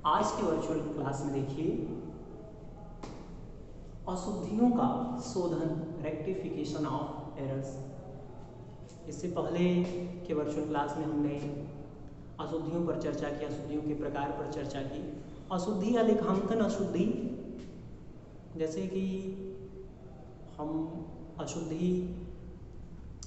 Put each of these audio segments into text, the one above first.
आज की virtual class में देखिए अशुद्धियों का शोधन, रेक्टिफिकेशन ऑफ एरर्स। इससे पहले के वर्चुअल क्लास में हमने अशुद्धियों पर चर्चा की, अशुद्धियों के प्रकार पर चर्चा की। अशुद्धि या लेखांकन अशुद्धि, जैसे कि हम अशुद्धि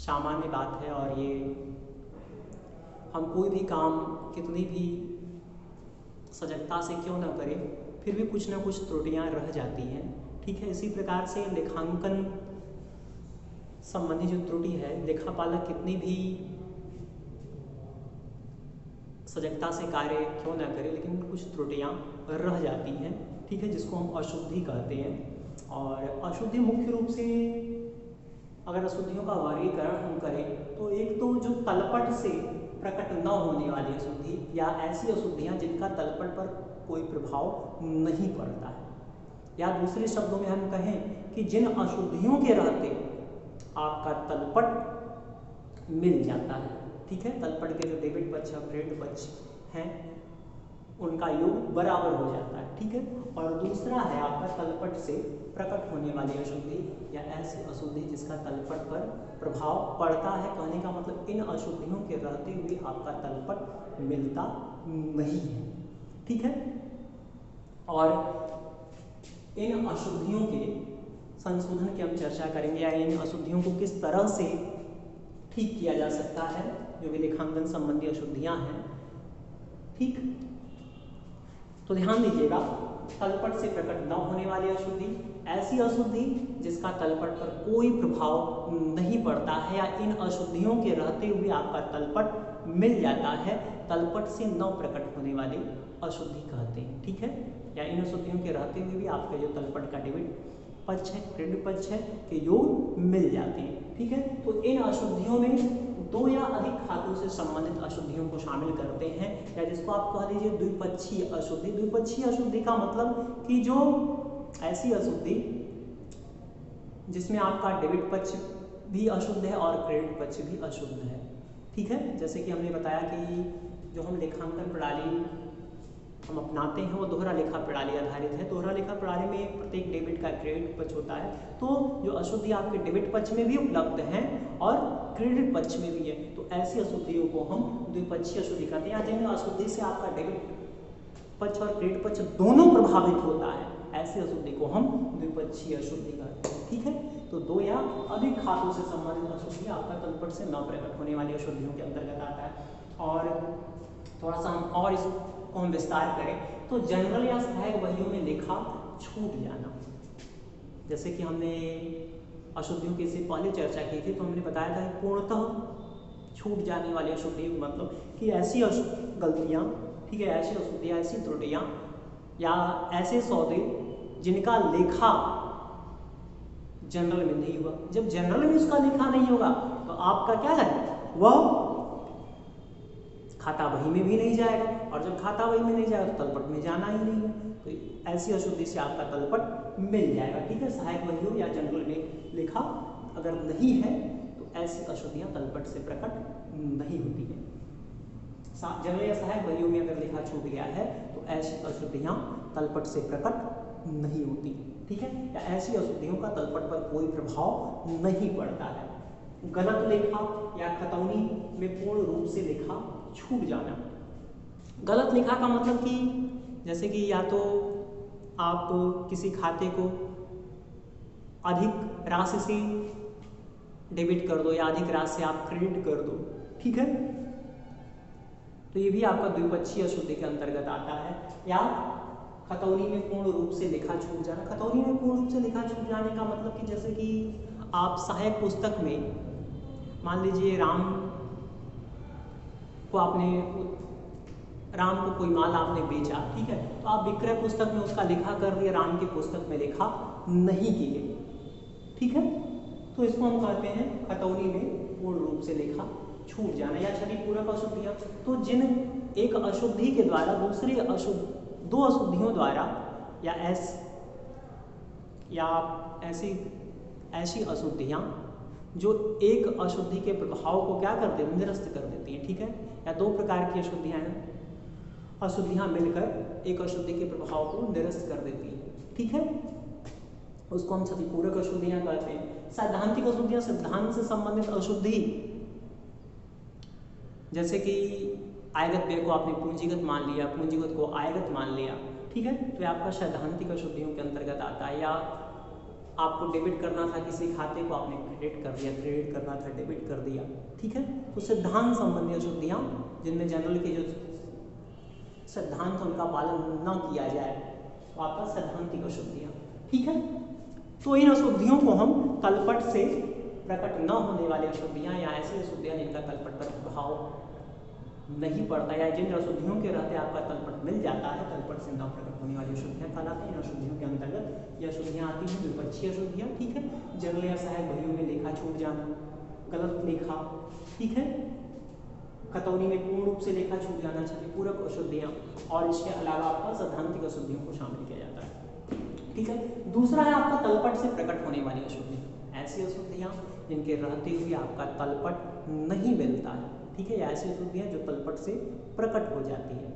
सामान्य बात है और ये हम कोई भी काम कितनी भी सजगता से क्यों न करें फिर भी कुछ ना कुछ त्रुटियां रह जाती हैं। ठीक है, इसी प्रकार से लेखांकन संबंधी जो त्रुटि है, लेखापालक कितनी भी सजगता से कार्य क्यों न करे लेकिन कुछ त्रुटियां रह जाती हैं। ठीक है, जिसको हम अशुद्धि कहते हैं। और अशुद्धि मुख्य रूप से अगर अशुद्धियों का वर्गीकरण हम करें तो एक तो जो तलपट से प्रकट न होने वाली अशुद्धि या ऐसी अशुद्धियां जिनका तलपट पर कोई प्रभाव नहीं पड़ता है, या दूसरे शब्दों में हम कहें कि जिन अशुद्धियों के रहते आपका तलपट मिल जाता है। ठीक है, तलपट के जो डेबिट पक्ष और क्रेडिट पक्ष हैं उनका योग बराबर हो जाता है। ठीक है, और दूसरा है आपका तलपट से प्रकट होने वाली अशुद्धि या ऐसी अशुद्धि जिसका तलपट पर प्रभाव पड़ता है। कहने का मतलब इन अशुद्धियों के रहते हुए आपका तलपट मिलता नहीं है। ठीक है, और इन अशुद्धियों के संशोधन की हम चर्चा करेंगे या इन अशुद्धियों को किस तरह से ठीक किया जा सकता है, जो भी लेखांकन संबंधी अशुद्धियां हैं। ठीक, तो ध्यान दीजिएगा, तलपट से प्रकट न होने वाली अशुद्धि, ऐसी अशुद्धि जिसका तलपट पर कोई प्रभाव नहीं पड़ता है या इन अशुद्धियों के रहते हुए आपका तलपट मिल जाता है, तलपट से न प्रकट होने वाली अशुद्धि कहते हैं। ठीक है, या इन अशुद्धियों के रहते हुए भी आपका जो तलपट का डेबिट पक्ष है, क्रेडिट पक्ष है के योग मिल जाते हैं। ठीक है, तो इन अशुद्धियों में दो या अधिक खातों से संबंधित अशुद्धियों को शामिल करते हैं, या जिसको आप कह लीजिए द्विपक्षीय अशुद्धि। द्विपक्षीय अशुद्धि का मतलब कि जो ऐसी अशुद्धि जिसमें आपका डेबिट पक्ष भी अशुद्ध है और क्रेडिट पक्ष भी अशुद्ध है। ठीक है, जैसे कि हमने बताया कि जो हम लेखांकन प्रणाली हम अपनाते हैं वो दोहरा लेखा प्रणाली आधारित है। दोहरा लेखा प्रणाली में प्रत्येक डेबिट का क्रेडिट पक्ष होता है, तो जो अशुद्धि आपके डेबिट पक्ष में भी उपलब्ध हैं और क्रेडिट पक्ष में भी है, तो ऐसी अशुद्धियों को हम द्विपक्षीय अशुद्धि कहते हैं। जिनमें अशुद्धि से आपका डेबिट पक्ष और क्रेडिट पक्ष दोनों प्रभावित होता है, ऐसी अशुद्धि को हम द्विपक्षीय अशुद्धि कहते हैं। ठीक है, तो दो या अधिक खातों से संबंधित अशुद्धि आपका तलपट से न प्रकट होने वाली अशुद्धियों के अंतर्गत आता है। और थोड़ा सा हम और इसको हम विस्तार करें तो जनरल या सहायक वहियों में लेखा छूट जाना, जैसे कि हमने अशुद्धियों की इससे पहले चर्चा की थी, तो हमने बताया था कि पूर्णतः छूट जाने वाली अशुद्धि मतलब कि ऐसी गलतियां, ठीक है, ऐसी अशुद्धियां, ऐसी त्रुटियां या ऐसे सौदे जिनका लेखा जनरल में नहीं हुआ। जब जनरल में उसका लेखा नहीं होगा तो आपका क्या है, वह खाता बही में भी नहीं जाएगा, और जब खाता बही में नहीं जाएगा तो तलपट में जाना ही नहीं है, तो ऐसी अशुद्धि से आपका तलपट मिल जाएगा। ठीक है, सहायक वहियों या जनरल में लेखा अगर नहीं है तो ऐसी अशुद्धियां तलपट से प्रकट नहीं होती है। जनरल या सहायक वहियों में अगर लेखा छूट गया है तो ऐसी अशुद्धियां तलपट से प्रकट नहीं होती। ठीक है, या ऐसी अशुद्धियों का तलपट पर कोई प्रभाव नहीं पड़ता है। गलत लेखा या खतौनी में पूर्ण रूप से लेखा छूट जाना। गलत लेखा का मतलब कि जैसे कि या तो आप किसी खाते को अधिक राशि से डेबिट कर दो या अधिक राशि से आप क्रेडिट कर दो। ठीक है, तो ये भी आपका द्विपक्षीय अशुद्धि के अंतर्गत आता है। या खतौनी में पूर्ण रूप से लेखा छूट जाना। खतौनी में पूर्ण रूप से लेखा छूट जाने का मतलब कि जैसे कि आप सहायक पुस्तक में मान लीजिए राम को कोई माल आपने बेचा, ठीक है, तो आप विक्रय पुस्तक में उसका लेखा कर दिए, राम की पुस्तक में लेखा नहीं किए। ठीक है, तो इसको हम कहते हैं खतौनी में पूर्ण रूप से लेखा छूट जाना। या क्षतिपूरक अशुद्धियां, तो जिन एक अशुद्धि के द्वारा दूसरी दो अशुद्धियों द्वारा या ऐसी अशुद्धियां जो एक अशुद्धि के प्रभाव को क्या कर देती हैं, निरस्त कर देती हैं। ठीक है, या दो प्रकार की अशुद्धियां हैं। अशुद्धियां मिलकर एक अशुद्धि के प्रभाव को निरस्त कर देती है। ठीक है, उसको हम क्षतिपूरक अशुद्धियां कहते हैं। सैद्धांतिक अशुद्धियां सिद्धांत से संबंधित अशुद्धि, जैसे कि आयगत व्यय को आपने पूंजीगत मान लिया, पूंजीगत को आयगत मान लिया, ठीक है, तो आपका सैद्धांतिक अशुद्धियों के अंतर्गत आता है। या आपको डेबिट करना था किसी खाते को, आपने क्रेडिट कर दिया, क्रेडिट करना था डेबिट कर दिया, ठीक है, तो सिद्धांत संबंधी अशुद्धियां जिनमें जनरल के जो सिद्धांत उनका पालन न किया जाए तो आपका सैद्धांतिक अशुद्धियां। ठीक है, तो इन अशुद्धियों को हम तलपट से प्रकट न होने वाली अशुद्धियां या ऐसी अशुद्धियां जिनका तलपट पर प्रभाव नहीं पड़ता या जिन अशुद्धियों के रहते आपका तलपट मिल जाता है, तलपट से न प्रकट होने वाली अशुद्धियां कहलाती हैं। इन अशुद्धियों के अंतर्गत ये अशुद्धियां आती हैं विपक्षीय अशुद्धियां। ठीक है, जनरल या सहायक वहियों में लेखा छूट जाना, गलत लेखा, ठीक है, खतौनी में पूर्ण रूप से लेखा छूट जाना, क्षतिपूरक अशुद्धियां, और इसके अलावा आपका सैद्धांतिक अशुद्धियों को शामिल किया जाता है। ठीक है, दूसरा है आपका तलपट से प्रकट होने वाली अशुद्धियां, ऐसी अशुद्धियां जिनके रहते हुए आपका तलपट नहीं मिलता है। ठीक है, ऐसी अशुद्धियां जो तलपट से प्रकट हो जाती है,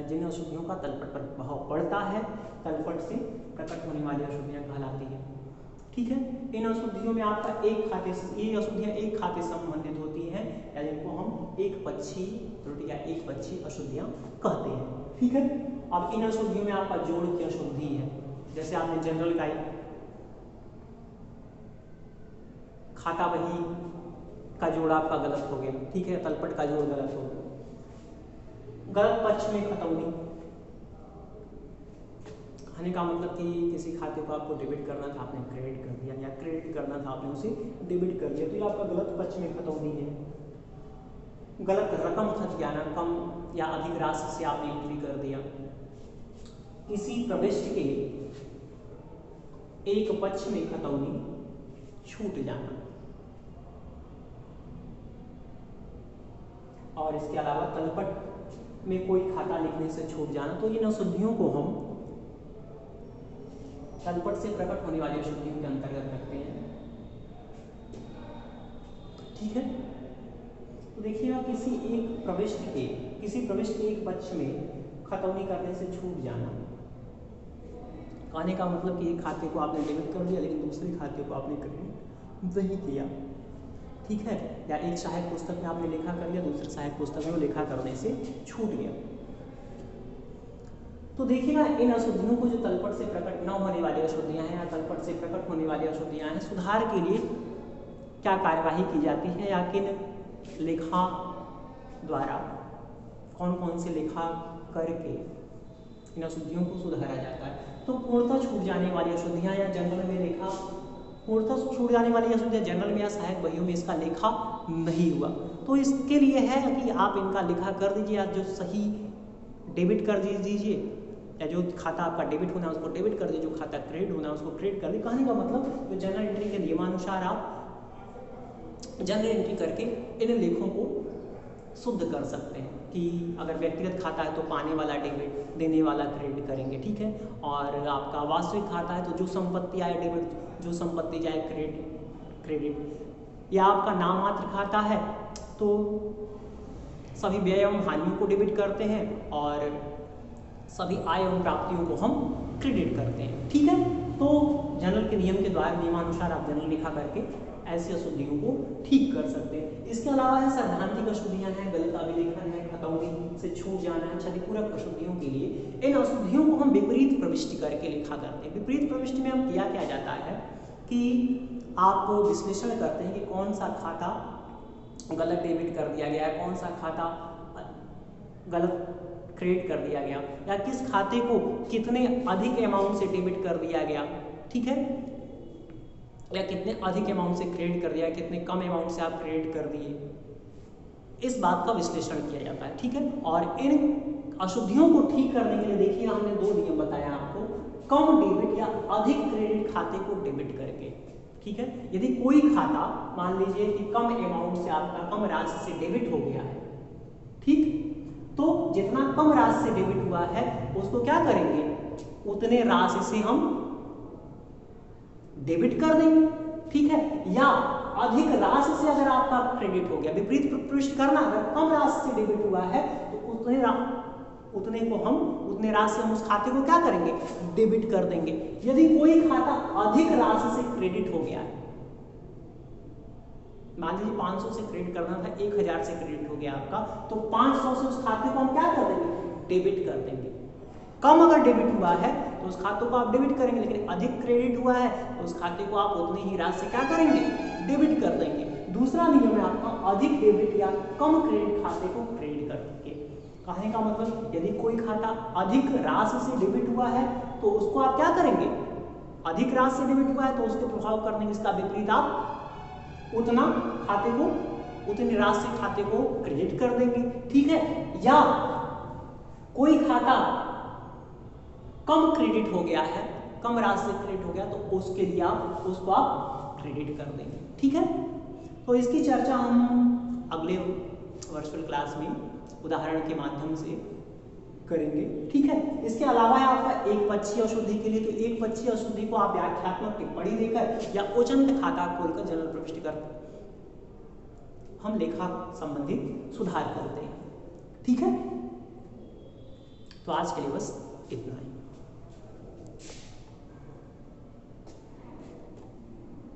जिन अशुद्धियों का तलपट पर प्रभाव पड़ता है, तलपट से प्रकट होने वाली अशुद्धियां कहलाती है। ठीक है, इन अशुद्धियों में आपका एक खाते से, ये अशुद्धियां एक खाते से संबंधित होती हैं या जिनको हम एक पक्षी त्रुटि या एक पक्षी अशुद्धियां कहते हैं। ठीक है, अब इन अशुद्धियों में आपका जोड़ की अशुद्धि है, जैसे आपने जनरल का खाता बही का जोड़ आपका गलत हो गया, ठीक है, तलपट का जोड़ गलत हो गया, गलत पक्ष में खतौनी, कहने का मतलब कि किसी खाते को आपको डेबिट करना था, आपने क्रेडिट कर दिया, या क्रेडिट करना था, आपने उसे डेबिट कर दिया, तो ये आपका गलत पक्ष में खतौनी है। गलत रकम खर्च जाना, कम या अधिक राशि से आपने एंट्री कर दिया। किसी प्रविष्ट के एक पक्ष में खतौनी छूट जाना, और इसके अलावा तलपट में कोई खाता लिखने से छूट जाना, तो इन अशुद्धियों को हम तलपट से प्रकट होने वाली अशुद्धियों के अंतर्गत रखते हैं। ठीक है, तो देखिएगा किसी प्रविष्ट के एक पक्ष में खतौनी करने से छूट जाना, कहने का मतलब कि एक खाते को आपने डेबिट कर दिया लेकिन दूसरे खाते को आपने क्रेडिट नहीं किया। ठीक है, या एक सहायक पुस्तक में आपने लेखा कर लिया, दूसरे सहायक पुस्तक में वो लेखा करने से छूट गया। तो देखिएगा इन अशुद्धियों को, जो तलपट से प्रकट न होने वाली अशुद्धियां हैं या तलपट से प्रकट होने वाली अशुद्धियां हैं, सुधार के लिए क्या कार्यवाही की जाती है या किन लेखा द्वारा, कौन कौन से लेखा करके इन अशुद्धियों को सुधारा जाता है। तो पूर्णतः छूट जाने वाली अशुद्धियां या जनरल में लेखा, पूर्णतः छूट जाने वाली अशुद्धियां जनरल में या सहायक वहियों में इसका लेखा नहीं हुआ, तो इसके लिए है कि आप इनका लेखा कर दीजिए, या जो सही डेबिट कर दीजिए, या जो खाता आपका डेबिट होना है उसको डेबिट कर दीजिए, जो खाता क्रेडिट होना है उसको क्रेडिट कर दीजिए। कहने का मतलब जो जनरल एंट्री के नियमानुसार आप जनरल एंट्री करके इन लेखों को शुद्ध कर सकते हैं कि अगर व्यक्तिगत खाता है तो पाने वाला डेबिट, देने वाला क्रेडिट करेंगे। ठीक है, और आपका वास्तविक खाता है तो जो संपत्ति आए डेबिट, जो संपत्ति जाए क्रेडिट, या आपका नाम मात्र खाता है तो सभी व्यय एवं हानियों को डेबिट करते हैं और सभी आय एवं प्राप्तियों को हम क्रेडिट करते हैं। ठीक है, तो जनरल के नियम के द्वारा, नियमानुसार आप जनरल लिखा करके ऐसी अशुद्धियों को ठीक कर सकते हैं। इसके अलावा है सैद्धांतिक अशुद्धियां हैं, गलत अभिलेखन है, खतौनी से छूट जाना है, क्षतिपूरक अशुद्धियों के लिए इन अशुद्धियों को हम विपरीत प्रविष्टि करके लिखा करते हैं। विपरीत प्रविष्टि में हम किया क्या जाता है कि आप विश्लेषण करते हैं कि कौन सा खाता गलत डेबिट कर दिया गया है, कौन सा खाता गलत क्रेडिट कर दिया गया, या किस खाते को कितने अधिक अमाउंट से डेबिट कर दिया गया। ठीक है, या कितने अधिक अमाउंट से क्रेडिट कर दिया, कितने कम अमाउंट से आप क्रेडिट कर दिए, इस बात का विश्लेषण किया जाता है। ठीक है, और इन अशुद्धियों को ठीक करने के लिए देखिए हमने दो नियम बताया आपको, कम डेबिट या अधिक क्रेडिट खाते को डेबिट करके। ठीक है, यदि कोई खाता मान लीजिए कि कम अमाउंट से आपका, कम राशि से डेबिट हो गया है, ठीक, तो जितना कम राशि से डेबिट हुआ है उसको क्या करेंगे, उतने राशि से हम डेबिट कर देंगे। ठीक है, या अधिक राशि से अगर आपका क्रेडिट हो गया, विपरीत प्रविष्ट करना, अगर कम राशि से डेबिट हुआ है तो उतने उतने राशि हम उस खाते को क्या करेंगे, डेबिट कर देंगे। यदि कोई खाता अधिक राशि से क्रेडिट हो गया है, मान लीजिए 500 से क्रेडिट करना था, 1000 से क्रेडिट हो गया आपका, तो 500 से उस खाते को हम क्या कर देंगे, डेबिट कर देंगे। कम अगर डेबिट हुआ है तो उस खाते को आप डेबिट करेंगे, लेकिन अधिक क्रेडिट हुआ है तो उस खाते को आप उतनी ही राशि क्या करेंगे, डेबिट कर देंगे। दूसरा नियम है आपका, अधिक डेबिट या कम क्रेडिट खाते को क्रेडिट कर देंगे। कहने का मतलब यदि कोई खाता अधिक राशि से डेबिट हुआ है तो उसको आप क्या करेंगे, अधिक राशि से डेबिट हुआ है तो उसके प्रभाव करने की इसका विपरीत आप उतना खाते को, उतनी राशि खाते को क्रेडिट कर देंगे, ठीक है। या कोई खाता कम क्रेडिट हो गया है, कम राशि से क्रेडिट हो गया तो उसके लिए आप उसको आप क्रेडिट कर देंगे, ठीक है। तो इसकी चर्चा हम अगले वर्चुअल क्लास में उदाहरण के माध्यम से करेंगे, ठीक है। इसके अलावा है आपका एक पक्षीय अशुद्धि के लिए, तो एक पक्षीय अशुद्धि को आप व्याख्यात्मक टिप्पणी देकर या उचंत खाता खोलकर जनरल प्रविष्टि कर हम लेखा संबंधित सुधार करते हैं, ठीक है। तो आज के लिए बस इतना ही।